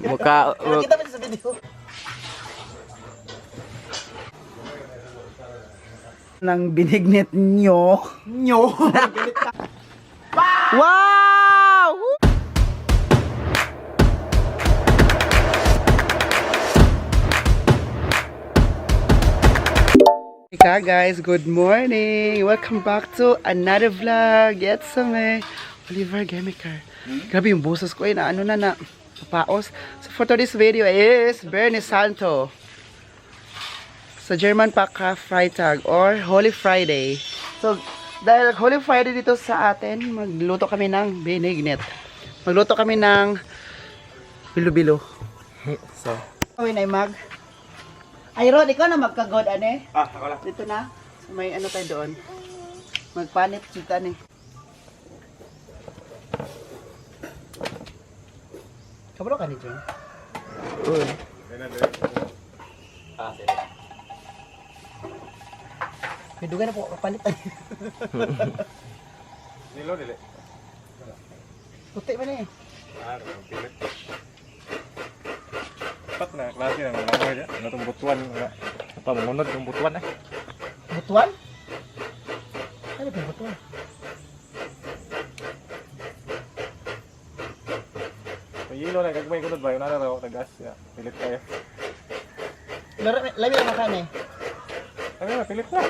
Mukha. Kita mo sa video. Nang binignet nyo. Wow! Ika guys, good morning! Welcome back to another vlog. Yes, me Oliver Gemicar. Grabe yung boses ko na ano na papaos. So for today's video is Bernie Santo. Sa German Paka Freitag or Holy Friday. So dahil Holy Friday dito sa atin, magluto kami ng binignet. Magluto kami ng bilo-bilo. So, kami na mag. Ay, Rod, ikaw na magkagod, ane? Ako lang. Dito na. So, may ano tayo doon. Magpanit kita ni. Kabalo ka ni Jeng? Uy. Sige. May dugan na po, kapalit. Nilo, dili. Puti ba na eh? Pilit. Pat na, klase na mga niya. Ano itong butuan. Apa, mangunod itong butuan eh. Butuan? Ano ba yung butuan? Pagilo na, kagmay kunod ba? Yung nara tagas. Pilit kayo. Lami ang makan eh. Ano na, pilit na.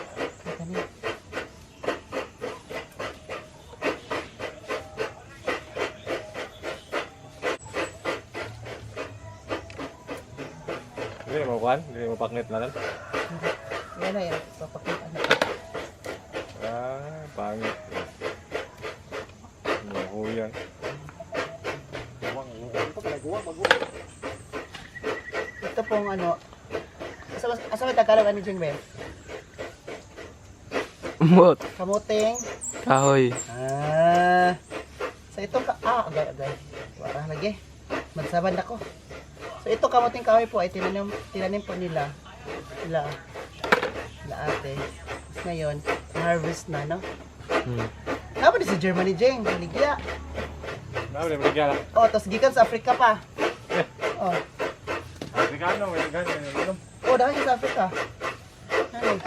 Hindi mo kuhan? Hindi mo paknit na lang? Yan na yan. Papakita na. Pangit. Mahuyan. Ito pong ano. Asa may Tagalog ano Jeng Ben? Mut. Kamuting. Kahoy. So ito ka. Agay. Wala lagi. Magsaban ako. So ito kamuting kahoy po ay tinanim po nila ate. Tapos ngayon, harvest na, no? Ano ba sa Germany, Jeng? Baligya. Ano, hindi mo lang. Oh, tapos gikan sa Africa pa. Oh. Amerikano, Amerikano. Oh, dahil sa Africa. Ano?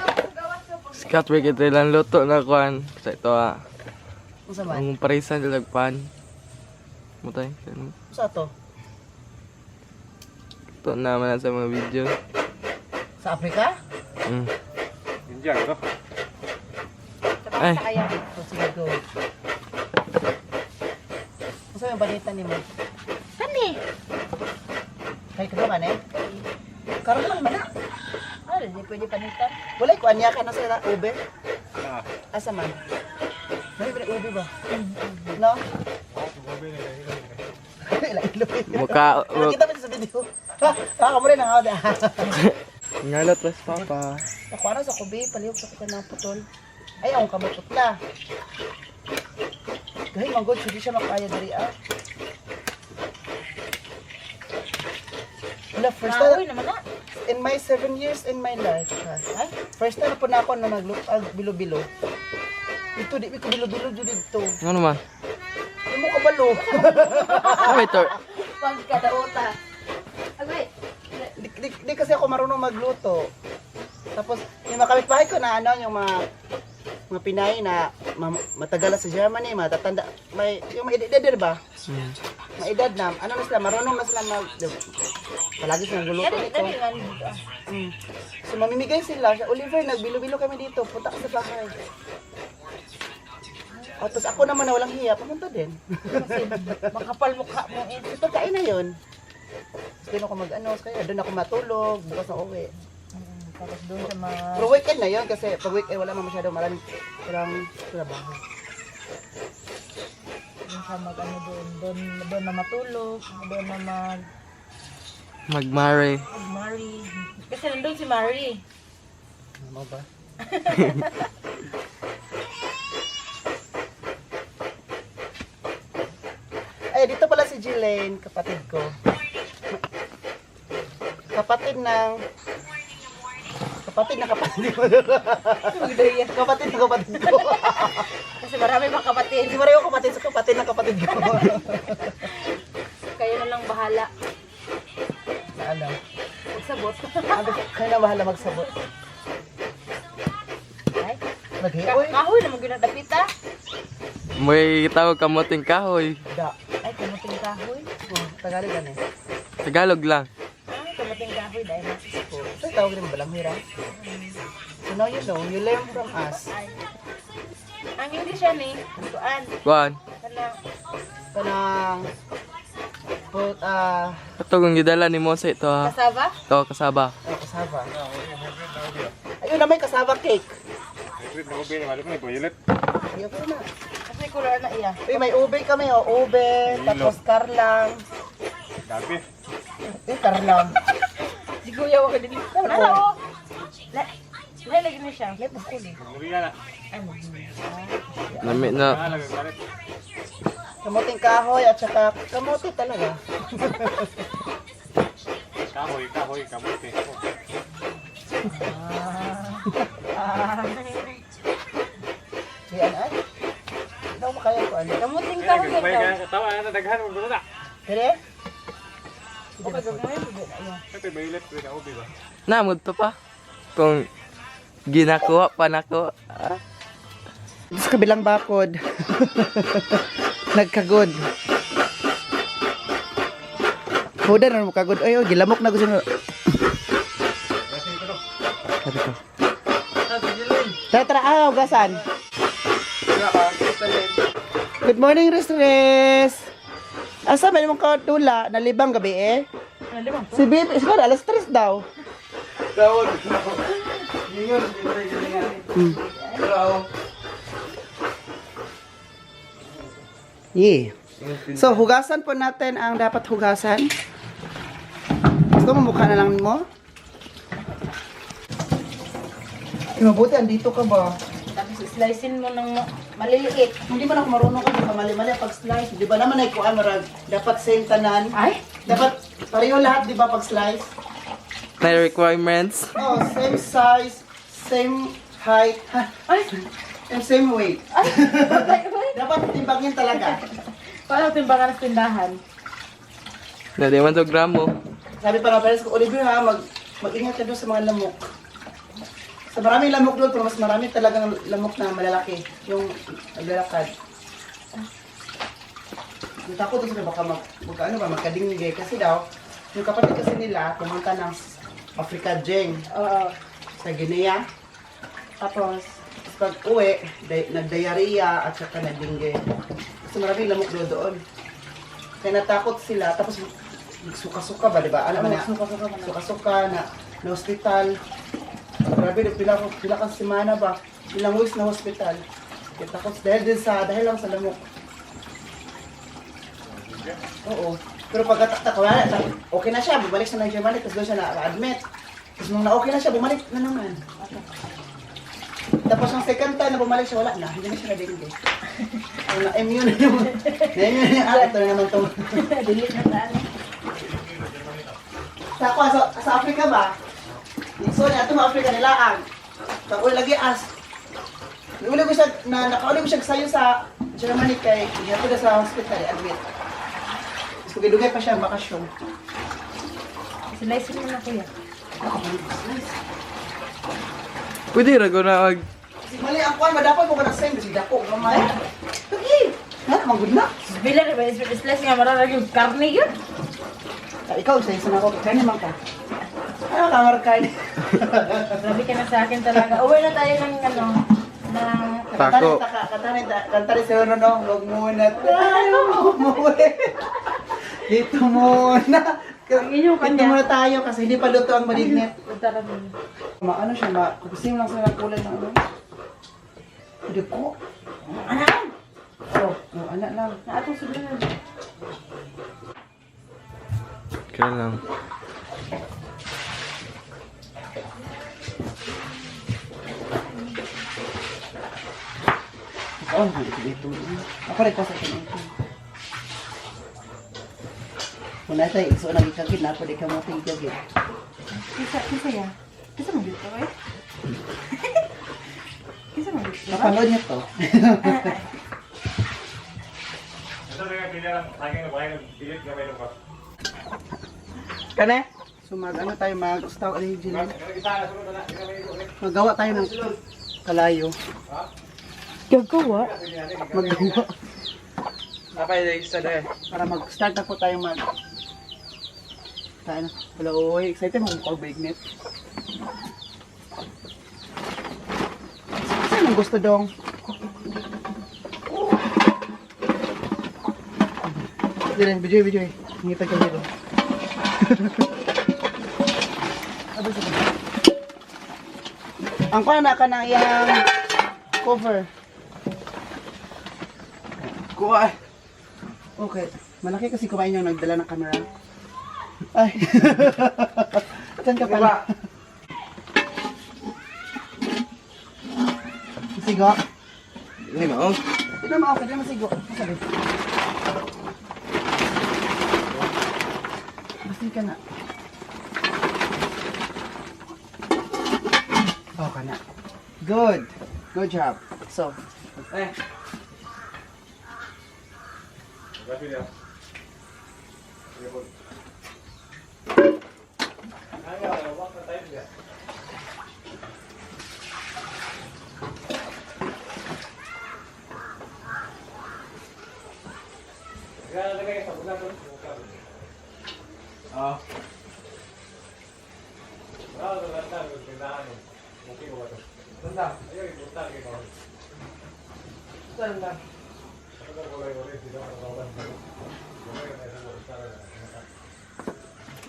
Sikat we kita ilang luto na kuan. Sa ito Ano sa man? ang parisan dilagpan. Mutay. Ano sa to? Ito naman sa mga video. Sa Africa? India, ito. Ay. So, sige, go. Ano sa yung balita ni mo? Kani? Kaya ka ba, eh? Karoon lang man na. Ano, hindi pwede panitan? Wala, kuan niya ka na sa ube. Ah. Asa man? May ube ba? No? Mukha. Kita mo sa video. Kamu rin ang audio. Ngalat was papa. Ako ano sa kubi, palihog sa kuka ng putol. Ay, ang kamot putla. Gahil manggod, hindi siya makaya dari Wala, first Kahoy time, naman na. in my 7 years in my life, ay, first time po na ako na nagluto, bilo-bilo. Ito, di ko bilo-bilo dito. Ano naman? Hindi mo kabalo. Ay, ito. Pag kadaota. Agay. Di kasi ako marunong magluto. Tapos, yung mga kapitbahay ko na ano, yung mga Pinay na matagala sa Germany, matatanda, yung may edad ba? May edad na, ano na sila, marunong na sila palagi sila nagluluto nito. So mamimigay sila, Oliver, nagbilo-bilo kami dito, punta ka sa bahay. Tapos ako naman na walang hiya, pumunta din. Kasi makapal mukha mo. Ito kain na yun. Tapos doon ako kaya doon ako matulog, bukas na uwi. Tapos doon sa mga... Pero weekend na yun kasi pag weekend wala man masyado maraming trabaho. Doon sa mag ano doon na matulog. Doon na Magmare. Mary. Kasi nandun si Mary. Ano ba? Ay, dito pala si Jelaine, kapatid ko. Kapatid ng kapatid ko. Kasi marami mga kapatid. Si Mario kapatid sa kapatid ng kapatid ko. Kaya na mahal na magsabot. Ay, Naghiyoy. kahoy na maginadapita. May tawag kamuting kahoy. Da. Ay, kamuting kahoy. Tagalog yan eh. Tagalog lang. Ay, kamuting kahoy dahil nasis ko. So, tawag rin balang hira. So now you know, you learn from us. Ay. Ang English yan eh. Tuan. Kuan. Kanang Kanang, put, Ito kung gidala ni mo sa ito ha. kasaba. Ito kasaba. kasaba. Ayun na may kasaba cake. Hybrid na ube, malo ko na violet. Ayun po na. Kasi color na iya. Uy, may ube kami, oh. Ube, tapos karlang. Gabi. Karlang. Si Kuya wag din. Ano? Lagi na siya. Let mo kuli. Muriya na. Ay, mo. Nami na. Nalagang galit. Kamuting kahoy at saka kamote talaga. Kahoy, kahoy, kamote. Yan ay. Hindi ako makaya ko ano. Kamuting Kaya kahoy nagkabay daw. ka katawa na daghan mo na. Kaya? Okay, gagawin mo. Ayun. Ito violet ko na ube ba? Namod pa. Kung ginakuha pa nako. Sa kabilang bakod. Nagkagod. Huda na mo kagod. Ay, oh, gilamok na gusto mo. Sabi ko. Tara, tara, hugasan. Good morning, Res. Asa ba mong katula? Nalibang gabi eh? Limang. Si Babe, is alas 3 daw. Yeah. So, hugasan po natin ang dapat hugasan. Gusto mo mukha na lang mo? Mabuti, andito ka ba? Tapos slicein mo ng maliliit. Hindi man ako marunong kasi mali-mali pag-slice. Di ba naman ay kuan marag dapat same tanan. Ay? Dapat pareho lahat di ba pag-slice? May requirements. Oh, same size, same height, Ay! and same weight. Ay! Dapat timbangin talaga. Paano timbangan sa tindahan? Na di man to gramo. Sabi pa nga parents ko, Oliver ha, mag-ingat ka doon sa mga lamok. Sa maraming lamok doon, pero mas marami talagang lamok na malalaki. Yung naglalakad. Natakot doon sila baka magkadingge. Kasi daw, yung kapatid kasi nila, pumunta ng Africa Jeng Oo. sa Guinea. Tapos pag uwi, nag-diarrhea at saka nagdingge. Kasi maraming lamok doon. Kaya natakot sila, tapos suka-suka ba, di ba? Ano man na? Suka-suka na hospital. Grabe, pila kang semana ba? Ilang weeks na hospital. Kaya takot dahil lang sa lamok. Oo. Pero pagkatakta ko, okay na siya, bumalik sa Germany, tapos doon siya na-admit. Tapos nung na-okay na siya, bumalik na naman. Tapos ng second time na bumalik siya, wala na. Hindi na siya na-dengue. Na-immune na naman. Na-immune na naman. Ito na naman itong... Delete na tayo. Sa Africa ba? So, ito mga Africa nilaang. Pag-uli lagi as. Uli ko siya, nakauli ko siya sayo sa Germany kay ihato na sa hospital, admit. Tapos dugay pa siya, bakasyon. Slicein mo na kuya. Pwede rago na mag... Mali ang kuwan, madapat ko ka nag-send kasi dako, mamay. Lagi! Ha? Manggod na? Bila na ba? Slice nga mararag yung karne yun. Ikaw, sa isa na ako, kaya naman ka. Ano ka, Markay? Grabe ka na sa akin talaga. Uwi na tayo ng ano, ng... Tako. Kantari sa no, huwag muna tayo, umuwi. Dito muna. Ang kanya. Dito muna tayo kasi hindi pa luto ang malignit. Punta na din. Ano siya, kukusim lang sa kulay ng ano. Hindi ko. Anak! Oh, anak lang. Naatong sudan. Kaya lang. Oh, dito. Ako rin pa sa ito. Muna tayo, iso nang ikagin na ako di ka mo tingkagin. Kisa ya? Kisa mo dito eh? Kisa mo dito? Napanood niyo to. Ito na nga pila lang. Lagi na bahay ng pilit na may lumpas. Kane? So mag-ano tayo, mag-start magawa tayo ng kalayo. Gagawa? Maggawa. Napay isa dahil. Para mag-start na po tayo tayo na. Wala, uy. Excited mo kung pag-bagnet. Saan ang gusto dong? Dire, video. Ngitag ka dito. Abay sa ang kuha na ka na iyang cover. Kuha. Okay. Malaki kasi kumain yung nagdala ng camera. Ay. Saan ka pala? Masigo? Hindi mo. Hindi naman okay. Hindi masigo. Masabi. Basta ka na. Okay na. Good. Good job. So.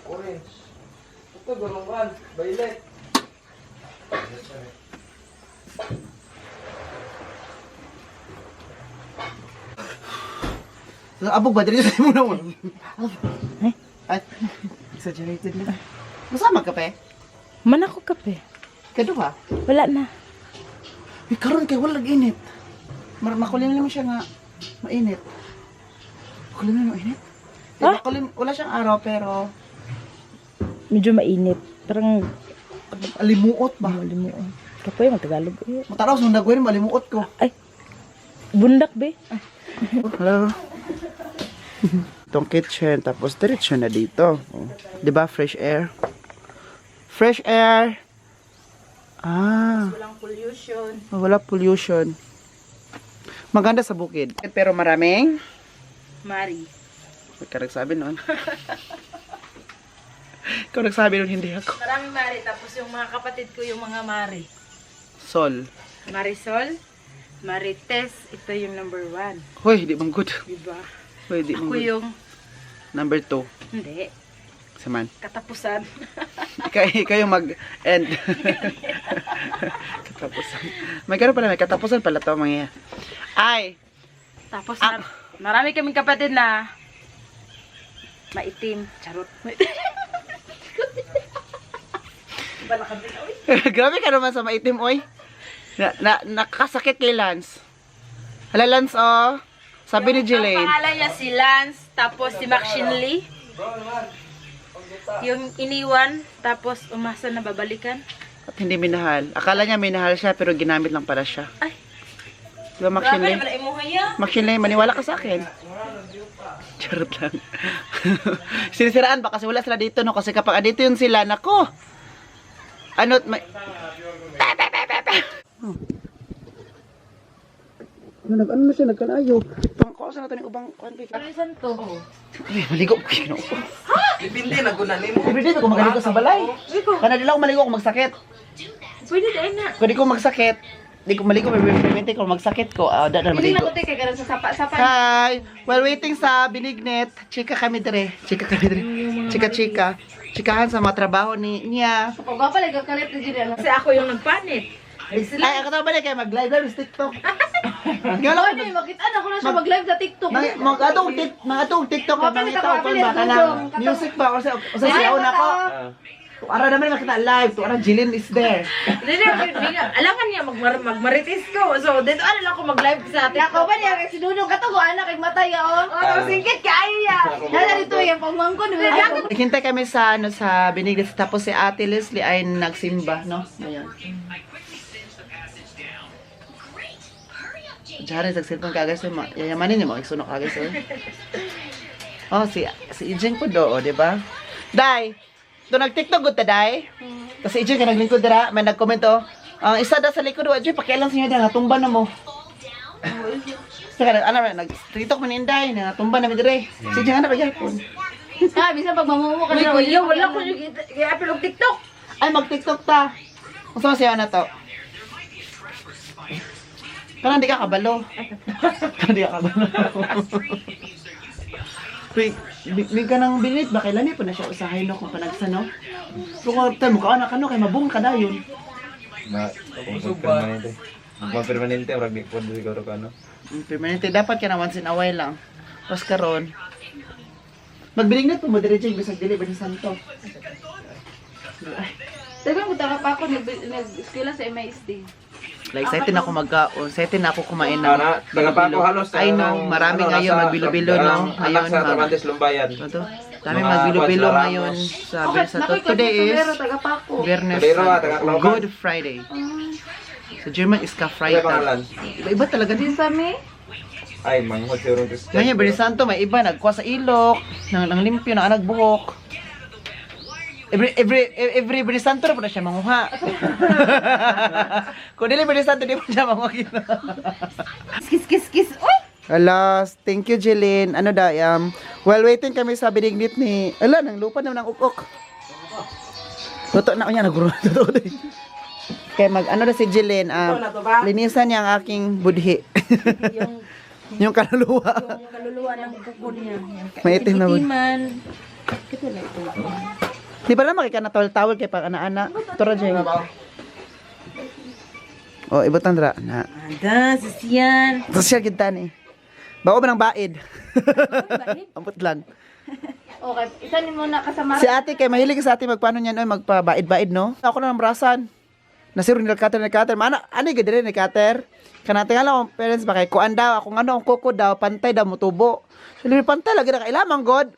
Orange. Ito, gulungan. Violet. So, abog ba? Dali sa muna mo. Ay, exaggerated na. Masama ka pa eh? Man ako kape. Kaduha? Wala na. Eh, karon kay wala init. Makulim naman siya nga mainit. Makulim naman mainit? Ha? Makulim, wala siyang araw pero Medyo mainit. Parang alimuot ba? malimuon. Kapoy, mag-Tagalog. Mataraw sa nagawin, malimuot ko. Ay, bundak be. Hello. Itong kitchen, tapos diretso na dito. Oh. Diba, fresh air? Fresh air! Ah. Walang pollution. Wala pollution. Maganda sa bukid. Pero maraming? Mari. Huwag ka nagsabi nun. Ikaw nagsabi nun, hindi ako. Maraming mari. Tapos yung mga kapatid ko yung mga mari. Sol. Marisol, Marites, ito yung number 1. Hoy, di mong good. Diba? Hoy, di mong Ako good. yung, Number 2. hindi, Saman. katapusan. Ikaw yung mag-end. Katapusan. May gano'n pala, may katapusan pala to mga yan. Ay! Tapos marami kaming kapatid na maitim. Charot. Balakad din, oy. Grabe ka naman sa maitim, oy. Nakakasakit kay Lance. Hala, Lance, oh. Sabi ni Ang Jelaine. pangalan niya si Lance, tapos si Maxine yung iniwan, tapos umasa na babalikan. At hindi minahal. Akala niya minahal siya, pero ginamit lang pala siya. Ay, Diba, grabe Maxine? naman imuhaya. Maxine, maniwala ka sa akin. Charot lang. Sinisiraan ba? Kasi wala sila dito, no? Kasi kapag dito yun sila, nako. Ano, may... Ano na siya, nagkanayo. Pangkausan na ito ng ubang konti. Palisan to. Ay, maligo ko yun. Dipindi na guna nimo. Everyday ko magaligo sa balay. Kana dila ko maligo kung magsakit. Pwede dahil na. Kung di ko magsakit, di ko maligo, prevente ko magsakit ko. Dada Hindi na maligo. ko tayo kaya sa sapa-sapa. Hi! While waiting sa Binignet, chika kami dire. Chika. Chikahan sa mga trabaho niya. Pag pa lang kalit na dyan. Kasi ako yung nagpanit. Ay, ako tama ba kaya mag-live sa TikTok. Gala ko Ano, makita na ko na siya mag-live sa TikTok. mga TikTok ka Mapilit mga ako, tao pa mapilit, ba kana dudong. music ba or sa siyaw na ko. Ara naman makita live, to ara Jilin is there. Hindi, alangan niya magmaritis ko. So, dito ano lang ako mag-live sa TikTok. Ako ba niya, kasi sinunong ka to, anak, kay matay o. Oh, singkit ka, ayaw ya. Nala dito yung pangmangko. Naghintay kami sa sa Binignet tapos si Ate Leslie ay nagsimba, no? Ayun. Diyan sa cellphone kagay sa yayamanin niyo mo isunok kagay sa. Oh, si Ijeng po do, di ba? Dai. Do nag-TikTok gud taday. Kasi ijo ka naglingkod dira, may nag-comment oh. Ang isa da sa likod wa jud pakialam sa inyo dira natumba na mo. Saka ana nag-TikTok man inday na tumba na mi dire. Si ijo ana pagyapon. Ah, bisa pag mamumo ka na. Wala ko yung i-upload og TikTok. Ay mag-TikTok ta. Unsa siya na to? Kanang di ka kabalo. Kanang di ka kabalo. Wait, ka nang bilit ba kailan po na siya usahay no kung panagsa no? Kung tayo mukha na kano kay mabung ka dayon. Na, kung permanente. Kung permanente, orang di pun siguro ka, no? Permanente dapat ka na once in a while lang. Pas karon. Magbilingnat po mo diretso yung bisag dili ba ni Santo. Dagang buta pa ako nag-eskwela sa MISD. Like, excited na ako magkaon. Excited na ako kumain ng Tagapako halos. I know, marami ngayon magbilo-bilo, no? Anak sa Trabantes Lumbayan. Ito, dami magbilo-bilo ngayon sa today is Biyernes, Good Friday. Sa German is Ka-Friday. Iba-iba talaga din. Sami? Ay, manghot si Rondes. Ngayon, Biyernes Santo, may iba, nagkuha sa ilok, nang limpyo, nang anag buhok. Every Biyernes Santo na po na siya manguha. Kung dili Biyernes Santo, di po siya manguha. Kiss. Uy! Alas, thank you, Jeline. Ano da, while waiting kami sa binignit ni, nang lupa naman ng ukok. Luto na ko niya, naguro. Kaya ano na si Jeline, linisan niya ang aking budhi. yung kaluluwa. Yung kaluluwa ng kuko niya. Maitim na budhi. Ito na ito. Di ba na makika na towel kay pang ana-ana? Tura dyan. Oh, ibutan dra. Na. Ada, sisiyan. Social kita ni. Bawa ba ng baid? Amput lang. Okay, isa ni mo na kasama. Si ate kay mahilig sa ate magpaano niyan oy magpa-baid-baid no. Ako na ng brasan. Nasiro ni cutter. Mana ani gid ni cutter. Kanate nga lang parents ba kay kuan daw ako ang kuko daw pantay daw motubo. Sili pantay lagi na kailamang god.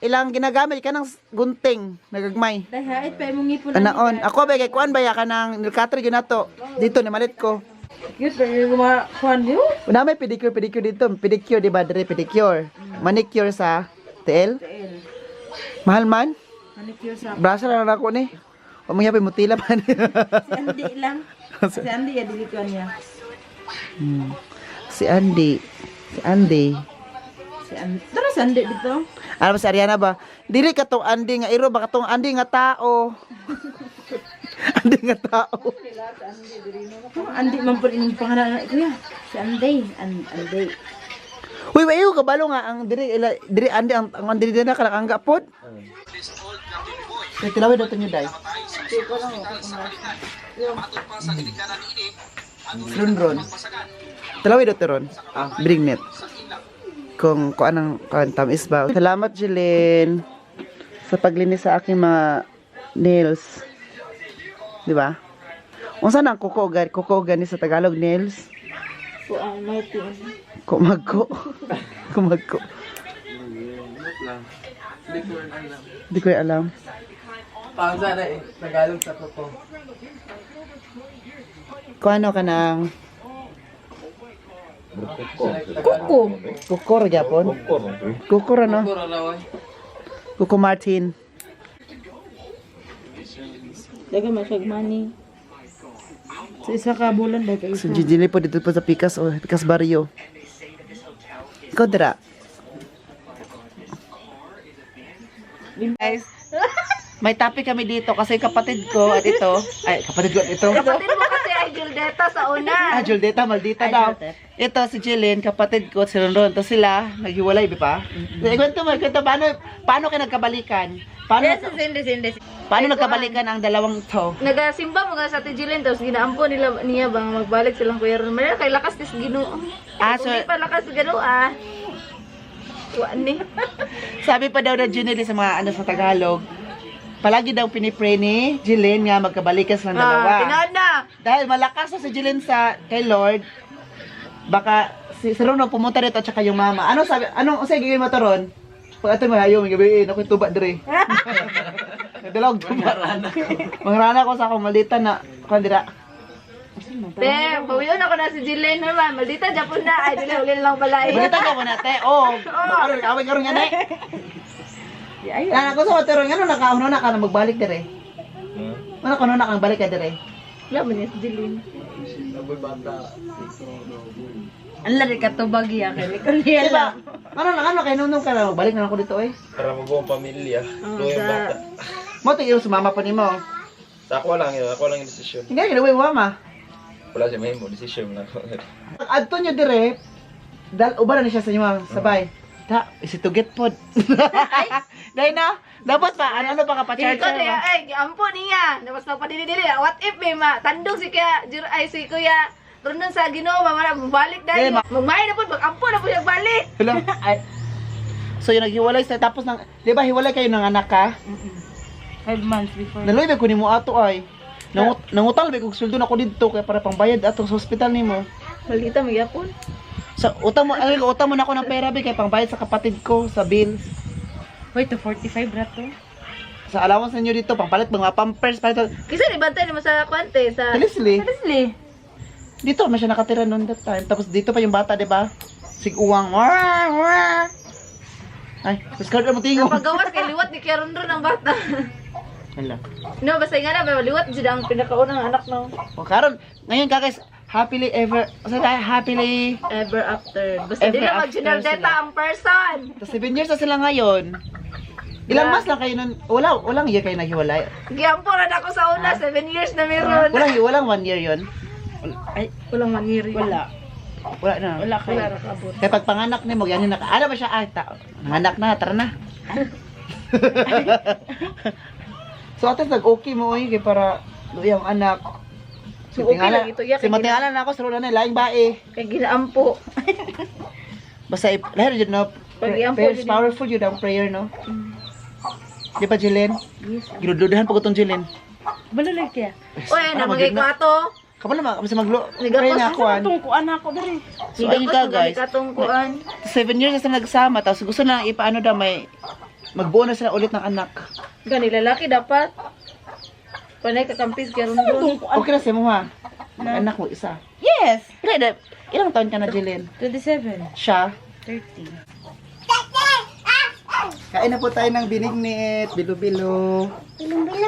Ilang ginagamit ka ng gunting nagagmay. Dahait pa imong ngipon. Anaon. Ako ba kay kuan ba ya ka ng nilcutter gyud nato. Dito ni malit ko. Cute pa yung mga kuhan niyo. Una may pedicure dito. Pedicure di ba dire pedicure. Manicure sa TL. Mahal man. Manicure sa. Brasa lang ako ni. O mo yapay mutila pa ni. Si Andy lang. Si Andy ya dili ko niya. Si Andy. Tara si Andy dito. Ano ba si Ariana ba? Dili ka tong Andy nga iro ba ka tong Andy nga tao. Andy nga tao. Andy man po inyong pangalan na kuya. Si Andy. Andy. Uy, wayo kabalo nga ang diri Andy ang diri na kalakangga pod. Kay tilaway daw tunyo dai. Ron. Tilaway daw teron. Bring net. Kung anong tamis ba. Salamat, Jeline, sa paglinis sa aking mga nails. Di ba? Kung saan ang kuko gani sa Tagalog nails? Kumagko. Di ko alam. Pang sana Tagalog sa kuko. Kung ano ka ng Kukor gyapon. Kukor ano? Kuko Martin. Daga masagmani. Sa isa ka bulan daga isa. So Gigi po dito po sa Pikas Barrio. Ikaw dira. Guys, may topic kami dito kasi kapatid ko at ito. Kapatid mo kasi ay Juldeta sa una. Juldeta, maldita daw. Ito si Jeline, kapatid ko, si Ronron. Ito sila, naghiwalay, di ba? Kwento, paano kayo nagkabalikan? Paano nagkabalikan ang dalawang to? Nagasimba mo nga sa Ate Jillian, tapos ginaampon niya bang magbalik silang Kuya Ron. Mayroon kay lakas tis Ginoo. So, Hindi pa lakas Ginoo Tuwan ni. sabi pa daw na Junely sa mga sa Tagalog, palagi daw pinipray ni Jeline nga magkabalikan silang dalawa. Tinana. Dahil malakas na si Jeline kay Lord, baka si Ron pumunta dito at saka yung mama. Ano sabi? Anong usay gigawin mo to Ron? Pag ito mo hayo, may gabiin ako tuba dire. Dalawag tuba. Mangrana ko sa akong maldita na kandira. Te, pawiyon ako na si Jillian naman. Maldita Japon na. Ay, dili lang balay. Maldita ka mo na te. Oh, makaro away karon nga Ay, Yan ako sa otero ngano nakaano na ka na magbalik dire. Ano ka na kang balik ka dire? wala man yung Jilin. Ang lari ka to bagya kay Nicole Diba? Ano kay nunong ka na magbalik na ako dito eh. Para magbuong pamilya. Tuwing bata. Mo tingin sumama pa nimo. Sa ako lang yun. Ako lang yung desisyon. Hindi ginawa mo mama. Wala siya mahimo. Desisyon na ako. Adto nyo dire. Dal uban na siya sa inyo sabay. Ta, isi to get pod. Dahil na, dapat pa ano pa ka Dili ko pa-charger niya, ba? ay, ampo niya. Tapos magpadili-dili. What if may tandog si si Kuya Rondon sa Ginoo, mamara balik dahil. Magmay na po, mag-ampo na po siya balik. Hello. Ay. So yung naghiwalay sa tapos ng, di ba hiwalay kayo ng anak ka? 5 months before. Naloy ba ko nimo ato ay. Nangutang ba kog sweldo na ko dito kay para pangbayad ato sa ospital nimo. Balita mo yapon. Sa utang mo na ako ng pera ba kay pangbayad sa kapatid ko sa bills. Wait, to 45 rato. Sa allowance ninyo dito pangpalit mga pampers para Kisa ni bantay mo sa kwante sa Leslie. Leslie. Dito man siya nakatira noon that time. Tapos dito pa yung bata, 'di ba? Sig-uwang. Ay, discard mo tingo. Pagawas kay liwat ni Kuya Rondon ang bata. Hala. No, basta nga na, liwat siya ang pinakaunang anak no. O karon, ngayon ka guys, happily ever After. Basta Ever di na after mag-general sila. data ang person. so 7 years na sila ngayon. Ilang mas lang kayo nun? Walang year kayo naghiwalay. Giyampo na ako sa una, 7 years na meron. Walang 1 year yon. Ay, walang maniri. Wala. Wala na. Wala ka. Wala ka abot. Kaya pag panganak ni mo, yan yung ano ba siya? Nanganak na, tara na. So atas nag-okay mo oy kay para luyang anak. So, okay lang ito, yak, Si matingalan na ako sa na laing bae. Kay ginaampo. Basta lahir jud no. Pag iampo Prayer is jud powerful jud ang prayer no. Di ba Jillian? Yes. Ginududahan pa ko tong Jillian. Balulay kaya. Oy, Para namagay ko magigna- ato. Kamu naman, kasi maglo. Nigapos Pray na ako an. tungkuan ako diri. So ayun ka guys. Katungkuan. 7 years na sila nagsama, tapos gusto na ipaano daw may magbuo na sila ulit ng anak. Gani lalaki dapat. Panay kakampis kay Rondon. Okay na siya mo ha. Ang anak mo isa. Yes. Ilang taon ka na, Jillian? 27. Siya? 30. Kain na po tayo ng binignit, bilo-bilo.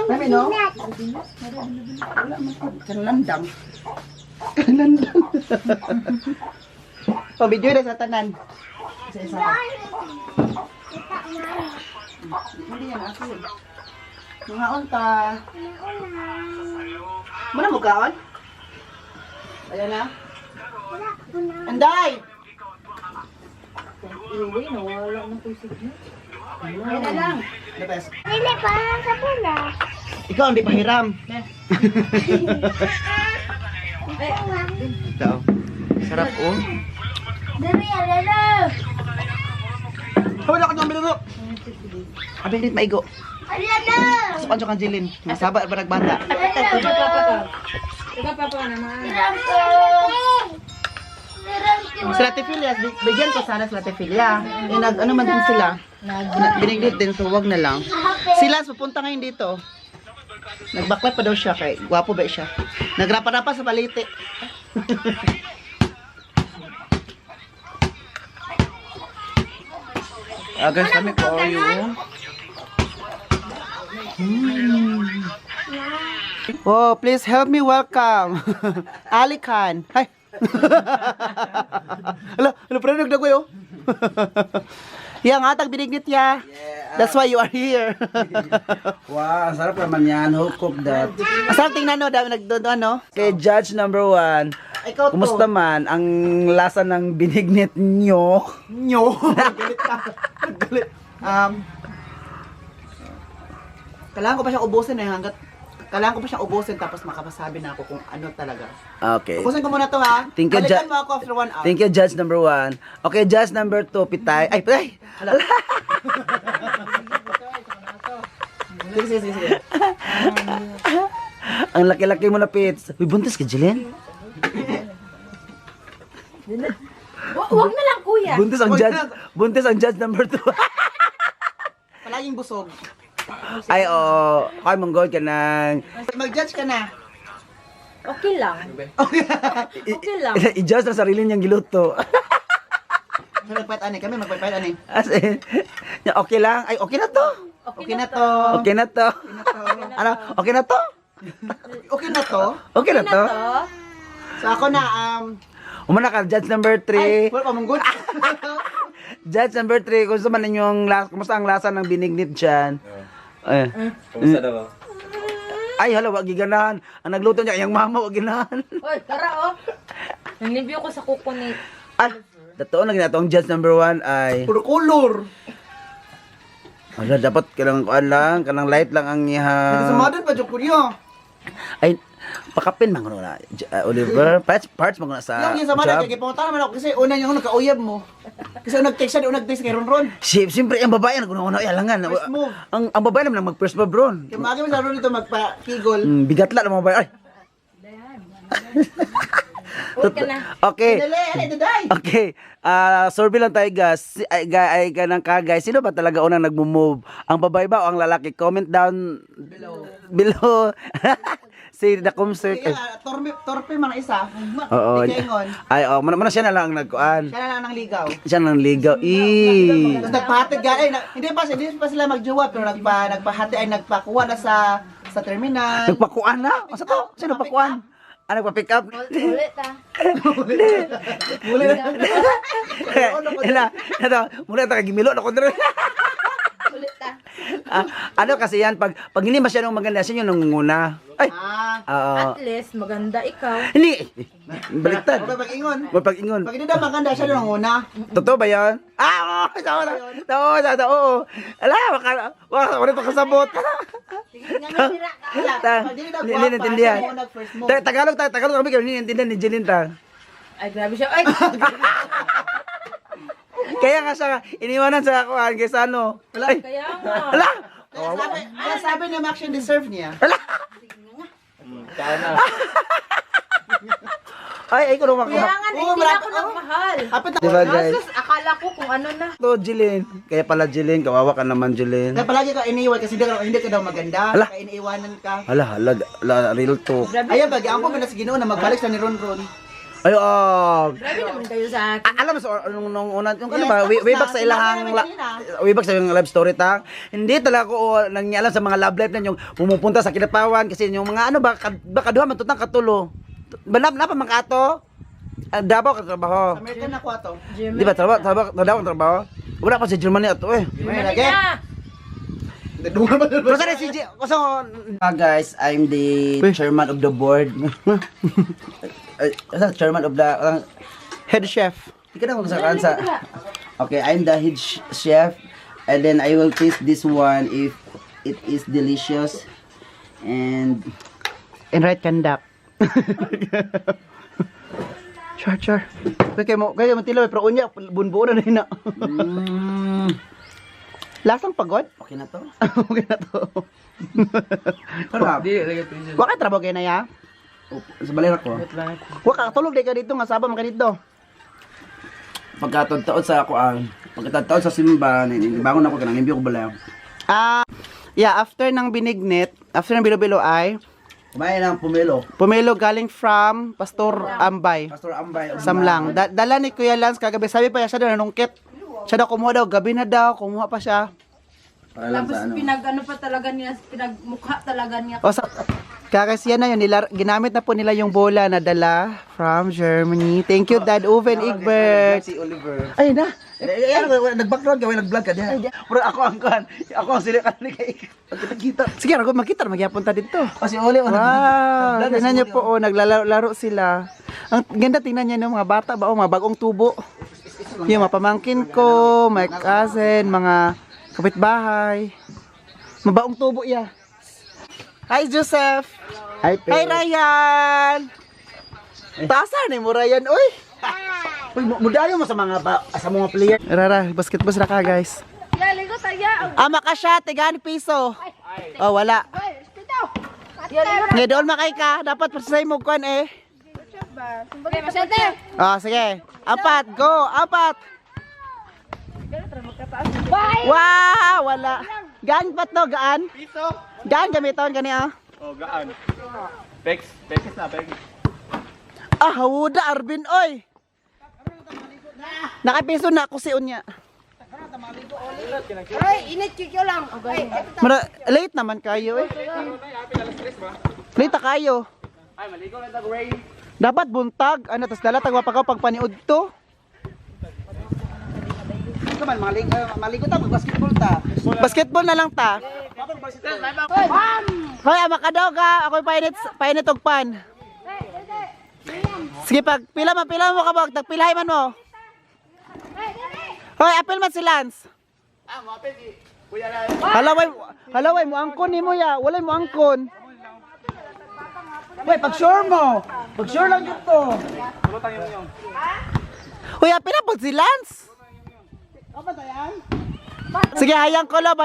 Mami, no? Wala man po. Kanlandang. Kanlandang. Pabidyo na sa tanan. Isa-isa. Hindi yan, ako yun. Mangaon ka. Muna mo kaon? Ayan na. Anday! Uy, nawala na po signal. Ayan na lang. The best. Dili pa sa pula. Ikaw, hindi pahiram. Ito. Sarap, oh. Dili alala. Wala ka niyang biluro. Abilit maigo. Alala. Sukan siya kang Jilin. Masaba ba nagbata? Sila Tefilia, bigyan ko sana sila Tefilia. Ano man din sila. Binigdit din, so wag na lang. Sila, pupunta ngayon dito. Nagbaklat pa daw siya kay gwapo ba siya. Nagrapa-rapa sa balite. Guys, kami ko yung Oh, please help me welcome Ali Khan. Hi. Hello, pero nagdagoy oh. Yang atag binignit ya. That's why you are here. Wow, ang sarap naman yan. Who cooked that? Asal tingnan no, dami nagdodo ano. Kay Judge number 1, Ikaw to. kumusta man ang lasa ng binignit nyo? Nyo. Galit ka. Galit. Kailangan ko pa siya ubusin eh hanggat kailangan ko pa siya ubusin tapos makapasabi na ako kung ano talaga. Okay. Ubusin ko muna to ha. Thank you, Balikan mo ako after 1 hour. Thank you, Judge number 1. Okay, Judge number 2, pitay. Ay, pitay! Sige, sige, sige. Ang laki-laki mo na, Pits. Uy, buntis ka, Jillian? Wag na lang kuya. Buntis ang judge number 2. Palaging busog. Ay, oo. Okay, manggod ka ng... Mag-judge ka na. Okay lang. Okay lang. I-judge na sarili niyang giluto. Magpapait ani kami, magpapait ani. As in, okay lang. Ay, okay na to. Okay na to. Okay na to. Ano? Okay na to? Okay na to. Okay na to? So ako na Umana ka, judge number 3. wala pa mong good. Judge number 3, kung saan man yung kumusta ang lasa ng binignit dyan? Kumusta daw? Ay, hala, wag giganahan. Ang nagluto niya, yung mama, wag ginahan. Oy, tara oh. Nanibyo ko sa kukunit. Ay, totoo na ginatong judge number 1 ay... Puro color. Ala, dapat kanang kuan lang, kanang light lang ang iha. Nagsumadon pa jud ko niyo. Ay, pakapin man na. Oliver, parts mo na sa Yung sa mana job. kay gipunta naman ako kasi una niyo nakauyab mo. Kasi nag-text siya, nag-text kay Ron. Siyempre, ang babae na kuno yalangan. First move. Ang babae naman mag-first move, bro. Kaya magi mo sa Ron dito magpa-kigol. Bigat lang ang babae. Ay. Uy ka na. Okay. Dali, daday. Okay. Survey lang tayo guys. Ay ganang guys. Sino ba talaga unang nagmo-move? Ang babae ba o ang lalaki? Comment down below. Say the concert. Kaya torpe man isa. Oo. Ikaingon. Ay, mana siya na lang ang nagkuan. Siya na lang nang ligaw. Siya nang ligaw. Tapos nagpahatid ka, hindi pa sila magjowa pero nagpahati ay nagpakuha na sa terminal. Nagpakuan na? Asa to? Sino pakuan? Nagpa-pick up? Ulit ah. Mula ta kagimilo na ko dere. Ulit ah. Ano kasi yan pag hindi masyadong maganda siya yung nangunguna. Ay. At least maganda ikaw. Hindi. Baliktad. Okay, pag-ingon. Pag-ingon. Pag hindi daw maganda siya nung una. Totoo ba yan? Oo. Oo. Ala, wala ito kasabot. Hindi naintindihan. Tagalog kami kaya hindi naintindihan ni Jelinta. Ay, grabe siya. Ay! Kaya nga siya iniwanan sa kuhan kaysa ano. Ay, Kaya nga. ala! Kaya sabi niya Max yung deserve niya. Ay, ikaw naman Kaya nga, Oo, hindi na ako nagmahal. Kapit na. Diba guys? Asus, akala ko kung ano na. To, Jilin. Kaya pala Jilin, kawawa ka naman Jilin. Kaya palagi ka iniiwan kasi hindi ka daw maganda. Ala. Kaya iniiwanan ka. Hala, real talk. Grabe, Ayan, bagi ako na sa Ginoo na magbalik sa ni Ron. Ay, grabe naman kayo sa akin. alam mo sa nung una, yung ano Yes, ba, tapos way na, back sa ilahang, sinabi namin kanina. way back sa yung live story tang, hindi talaga ko nangyalam sa mga love life na yung pumupunta sa Kinapawan kasi yung mga ano ba, kaduha man tutang katulo. Banap na pa man kato. Dabaw ka trabaho. American na ko ato. Di ba trabaho ang trabaho? Wala pa sa Germany ato eh. May Mali lagi. na. Pero sa si guys, I'm the chairman of the board. Chairman of the Head chef. Ikaw na magsakaan sa... Okay, I'm the head chef. And then I will taste this one if it is delicious. And... In right conduct. Sure. Kaya mo tilaw, pero unya, bunbuo na rin na. Lasang pagod? Okay na to? Okay na to. Sarap. Wakay trabaho kayo na ya? Sa balera ko. Waka, tulog di ka dito, nga sabang ka dito. Pagkataon sa ako pagkataon sa simba, bangon ako kanang nimbiyo ko balaya. Yeah, after ng binignit, after ng bilo-bilo ay, Kumain ng pumelo galing from Pastor Ambay. Pastor Ambay. Samlang. Dala ni Kuya Lance kagabi. Sabi pa siya daw nanungkit. Siya daw kumuha daw. Gabi na daw. Kumuha pa siya. Para lang Tapos sa ano. pinag-ano pa talaga niya, pinagmukha talaga niya. O sa... Kakasiya na yun. Ginamit na po nila yung bola na dala from Germany. Thank you, Dad Uven Egbert. Si Oliver. Ayun na. Nag-background ka, nag-vlog ka diyan. Pero ako ang silikan ni kay. Pagkita. Sige, ako makita na magyapon ta dito. Kasi Oli Wow, tingnan niyo po, naglalaro sila. Ang ganda tingnan niyo ng mga bata ba, mga bagong tubo. Yung mga pamangkin ko, my cousin, mga kapitbahay. Mabaong tubo ya. Hi Joseph. Hi, Hi Ryan. Tasan ni mo Ryan, oy. Uy, mudayo mo sa mga player. Rara, basketball sila ka guys. Laligo tayo. Makasya, tigaan piso. Oh, wala. Ngayon makay ka, dapat pasay mo kuan eh. Okay, masyente. Sige. 4, go. 4. Wow, wala. Gaan pa to, gaan? Piso. Gaan gamiton gani ah. Oh, gaan. Pex na. Hawuda Arvin oy. Nakapiso na ako si Unya. Ay, init kikyo lang. Okay. Late naman kayo eh. Late kayo. Dapat buntag. Ano, tas dala tagwa pa ka pag paniud to. Ito man, maligo ta, basketball ta. Basketball na lang ta. Hoy, makadog ha. Ako'y painit og pan. Sige, pag pila mo kabog. Tagpilay man mo. Hoy, apil man si Lance. Halaway mo angkon ni mo ya. Walay mo angkon. Hoy, pag sure mo. Pag sure lang yun to. Hoy, apil na po si Lance. Sige, hayang kulob.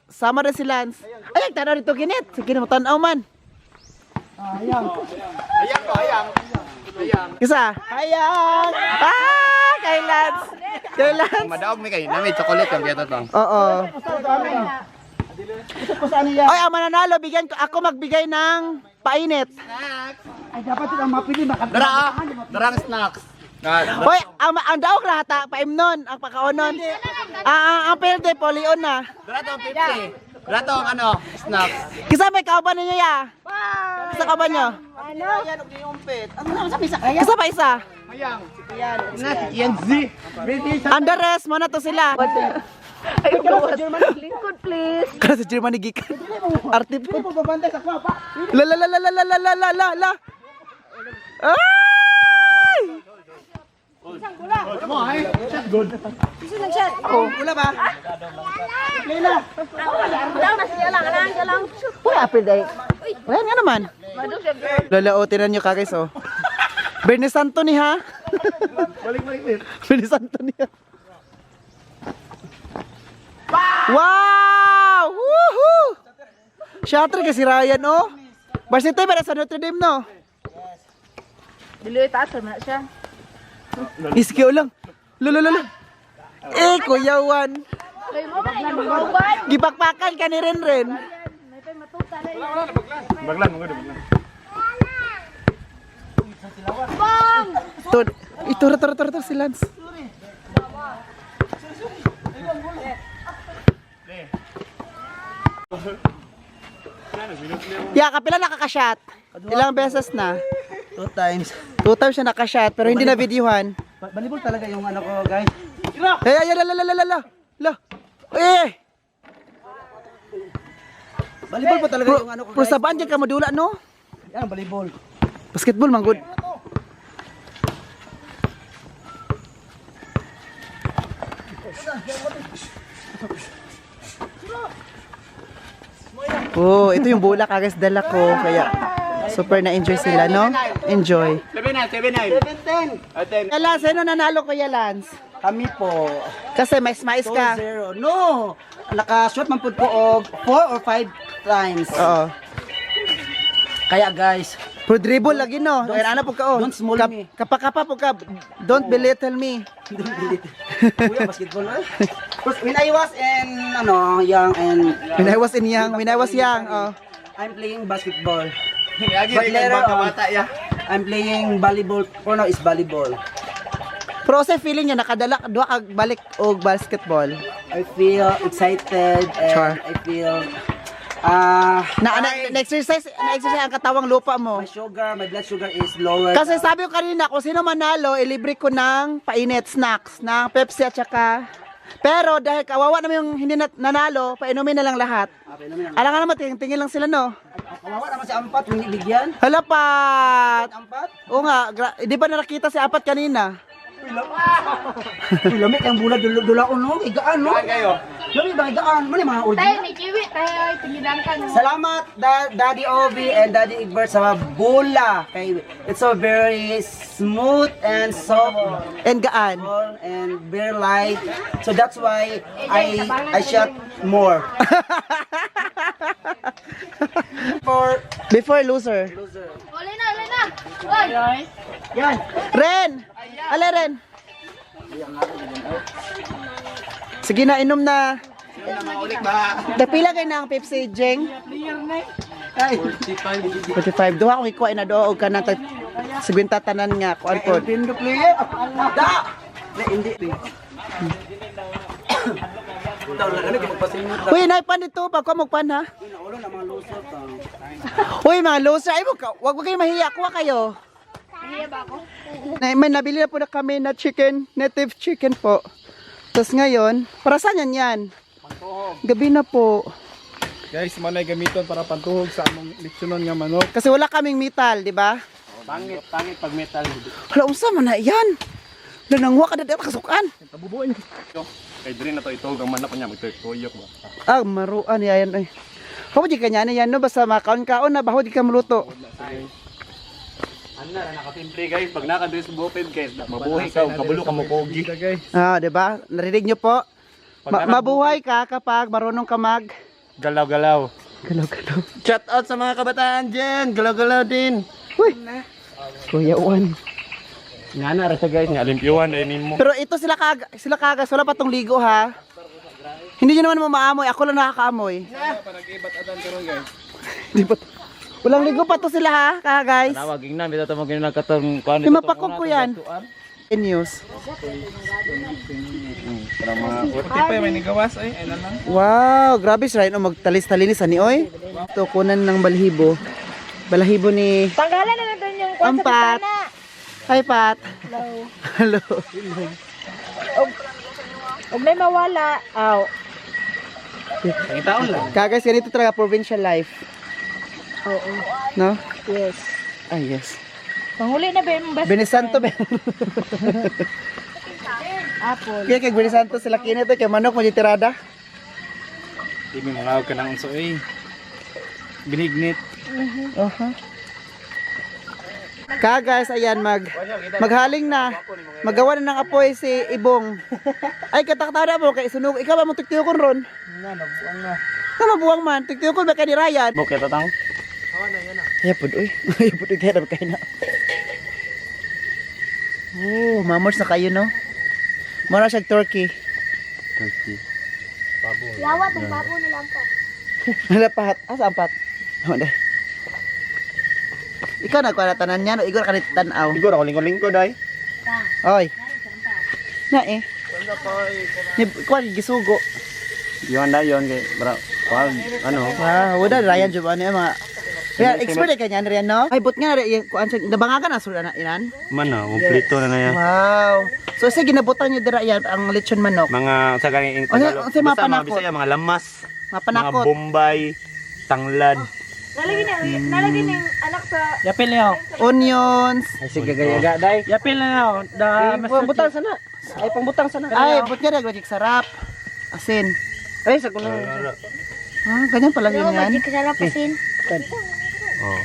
Sama rin si Lance. Ay, tanaw dito ginit. Sige, mo tanaw man. Hayang. Isa. Hayang. Kay Lance. Madaog mi kay nami chocolate ang kaya to. Oo. Ay, ang mananalo, bigyan ko, ako magbigay ng painit. Ay, dapat sila mapili. Darang snacks. Hoy, ang daog rata, paimnon, ang pakaonon. Ang perde, polion na. Dara to 50. Dara to ang ano, snacks. Kisa may kauban ninyo ya? Kisa kauban nyo? Yan, og diumpit. Ano naman sabi sa kaya? Kisa pa isa? Yan Z. Andres, mo na to sila. Lingkod, please. Kaya sa Germany gikan. Arte po. Ito babantay sa kwapa. La. Ay! Wala ba? Uy, apil day. Ayan nga naman. Lalautin nyo ka guys, oh. Bernie Santo ni ha? Balik. Bernie Santo ni ha? Wow! Woohoo! Shutter kasi Ryan, oh. Barsito ba sa Notre Dame, no? Dili taas na siya. Iskyo lang. Lolo. Kuyawan. Kay mo man yung bawban. Gipakpakan ka ni Renren. Baglan. Ito, si Lance. Ya, kapila nakakashot? Ilang beses na? 2 times. 2 times siya nakashot, pero hindi na videohan. Balibol talaga yung ano ko, guys. Ay, la. Eh! Balibol pa talaga yung ano ko, Pero guys. sa baan dyan ka madula, no? Yan, balibol. Basketball, man good. Oh, ito yung bulak agad dala ko, kaya super na-enjoy sila, no? Enjoy. 7-9. Lance, ano nanalo ko Lance? Kami po. Kasi mais ka. 2-0. No! Naka-shot man po og 4 or 5 times. Oo. Kaya guys, Pro dribble lagi, no? Kaya ano po ka, oh. don't small me. Kapakapa po ka. Don't belittle me. Kuya, basketball eh. First, when I was in, young and... When I was young, oh. I'm playing basketball. Lagi But rin later on, bata ya. I'm playing volleyball. For now, is volleyball. Pero sa feeling niya, nakadala, duha kag balik og basketball. I feel excited and Sure. I feel... Na-exercise ang katawang lupa mo. my blood sugar is lower. Kasi sabi ko kanina, kung sino manalo, ilibre ko ng painit snacks, ng Pepsi at saka. Pero dahil kawawa naman yung hindi nanalo, painumin na lang lahat. Alam nga naman, tingin lang sila, no? Kawawa naman si Ampat, hindi bigyan. Halapat! Ampat? Oo nga, di ba nakita si Apat kanina? Lamig ang bulan dula no, igaan no. Kayo. Lamig ba igaan? Mali mga Tayo original. ni Kiwi, tayo tingilan ka no. Salamat Daddy Obi and Daddy Egbert sa bula. Kay it's so very smooth and soft And gaan. and very light. So that's why I shot more. Before loser. Uli na. Oy. Yan. Ren! Ale, Ren! Sige na, inom na. Dapila kayo na ang Pepsi, Jeng? Ay. 45. Duha kung ikuha na doon ka na Sigwinta tanan nga kuan pod. Pindot liye. Da. Na hindi. Daw lang ano magpasimot. Uy, naipan dito pag ko magpan ha. Ulo na mga loser ta. Uy, mga loser, ay wag kayo mahiya, kuha kayo. Mahiya ba ako? May nabili na po na kami na chicken, native chicken po. Tapos ngayon, para saan yan? Gabi na po. Guys, manay gamiton para pantuhog sa among leksyonon nga manok. Kasi wala kaming metal, di ba? Pangit pag metal. Hala, unsa man na yan? Lanangwa ka na dito kasukan. Tabubuin. Kay diri na to itog ang manok niya magtuyok ba. Ah, maruan yan ay. Kamu di kanya na yan no, basta makaon-kaon na baho di ka maluto. Ano na nakapimpre guys, pag naka-dress boped guys, mabuhay ka, kabulo ka mo pogi. Guys, Ah, di ba? Narinig nyo po? Mabuhay ka kapag marunong ka mag... galaw-galaw. Galaw-galaw. Shout out sa mga kabataan dyan, galaw-galaw din. Uy! Kuya Juan. Nga na rin siya guys, nga Alimpyuhan ay nimo. Pero ito sila kagas, wala pa tong ligo ha. Hindi nyo naman maamoy, ako lang nakakaamoy. Di ba? Walang ligo pa to sila ha, guys. Tawagin na, bitaw mo ganyan nagkatong kuan Yung mapakog ko yan. News. Para mga kurti pa may nigawas ay na lang. Wow, grabe siya rin magtalis-talinis ani oy. Ito kunan ng balahibo. Balahibo ni Tanggalan na natin yung kwan sa Ampat. bintana. Hi Pat. Hello. Huwag may mawala. Aw. taon lang. Kagas ganito talaga provincial life. Oo. No? Yes. Ah, yes. Panghuli na ba yung best Benisanto be. apple? Kaya kay Benisanto sila kinito kay manok mo di tirada. Di mi mga ka nang unso eh. Binignit. Kagas ayan maghaling na. Magawa na ng apoy si Ibong. Ay kataktada mo kay sunog. Ikaw ba mo tiktiyokon ron? Nabuang na. Tama buwang man. Tiktiyokon ba kay ni Ryan? Bukit tatang. Ayapod, uy. Ayapod, uy. Kaya naman kayo na. Oh, mamors na kayo, no? Mura siya turkey. Lawat ng babo nila po. Nalapat. Asa ang pat? Oh, dahil. Ikaw nagkwaratanan niya, no? Igor ka rin tanaw. Siguro ako lingkod-lingkod ay. Oy. Na eh. Kuha, gisugo. Yon da yon kay bra. Ano? Wow, wala Ryan Jovan niya mga. Kaya expert ka niyan Ryan, no? Ay, but nga kuan siya nabangagan na sura na inan. Man na, kompleto na na yan. Wow. So sige ginabutan niyo dira yan ang lechon manok. Mga sa kaning Ano sa mga panakot? Bisaya, mga lamas, mga Mapanakot. bombay, tanglad. Nalagyan na yung anak sa... Yapil niyo. Onions. Ay sige gayaga dai. Yapil na niyo. Da Pangbutang sana. Ay pangbutang sana. Ay, but nga magic sarap. Asin. Ay sa kuno. Ah, ganyan pala yun yan. Hindi ka sarap asin. Oh.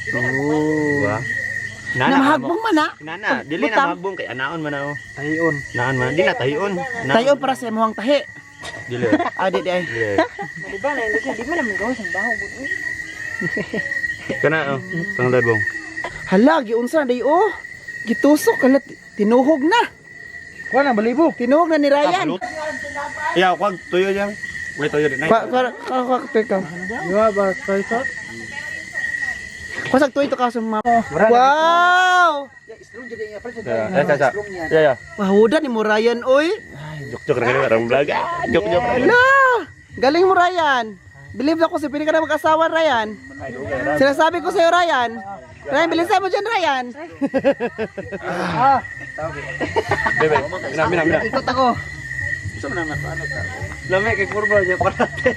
Oh. Na mahagbong man na. Nana, dili Butang. na magbong kay anaon man na oh. Tahion. Naan man, di na tahion. Tayo para sa imuhang tahi. Dili. Ah, di ay. Dili. Di ba na, di mo naman gawin sa baho. Kana oh, tanglad bong. Hala, giunsa na dayo. Gitusok kala tinuhog na. Kuha na balibo. Tinuhog na ni Ryan. Ya, kwag tuyo yang. Wait tuyo din. Teka. Yo ba sa Pasag to ito kaso mga. Wow! Ya. Wahuda ni mo Ryan, oy. Jok-jok ra kani orang blaga. Jok-jok. Hala! Galing mo Ryan. Believe ako si pili ka na mag-asawa Ryan. Sinasabi ko sa'yo Ryan. Ryan, bilisan mo dyan Ryan. Bebe. Mina. Ikot ako. Lame kay kurba je parate.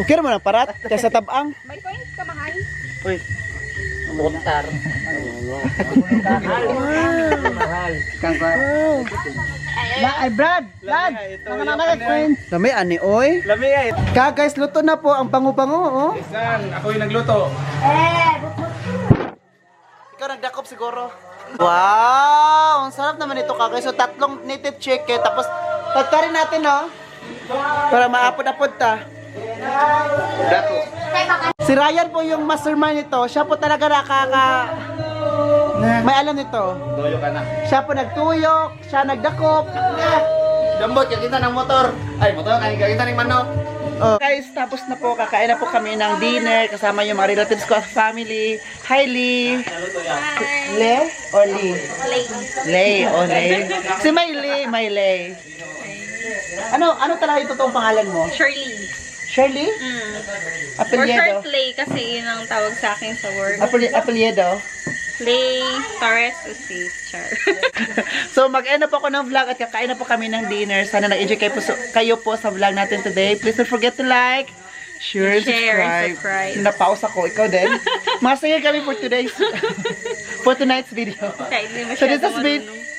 Okay naman ang parat. Kaya sa tabang. May coins ka mahal? Uy. Montar. Ay, Brad! Mga nanay friends. Lami, ani, oy. Lame ay. Guys, luto na po ang bango-bango, oh. San, ako yung nagluto. Ikaw nagdakop siguro. Wow! Ang sarap naman ito kagay. So, 3 native chicken. Tapos, tagtarin natin, no? Para maapod-apod ta. Si Ryan po yung mastermind nito. Siya po talaga may alam nito. Tuyo ka na. Siya po nagtuyok, siya nagdakop. Dambot kita ng motor. Ay, motor kani kita ng manok. Oh. Guys, tapos na po. Kakain na po kami ng dinner kasama yung mga relatives ko at family. Hi, Lee. Le or Lee? Lay. Oh, Lay. Si May Lay. Ano talaga yung totoong pangalan mo? Shirley. Shirley? Or Apelyedo? short Lay kasi yun ang tawag sa akin sa work. Apelyedo? Lay Torres Usi. Char. So mag-end na po ako ng vlog at kakain na po kami ng dinner. Sana nag-enjoy kayo po sa vlog natin today. Please don't forget to like, share, and subscribe. Napause ako. Ikaw din. Masaya kami for tonight's video. Kahit hindi So masyado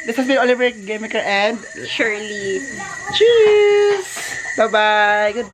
this has been Oliver Gamemaker and Shirley. cheers! Bye-bye! Good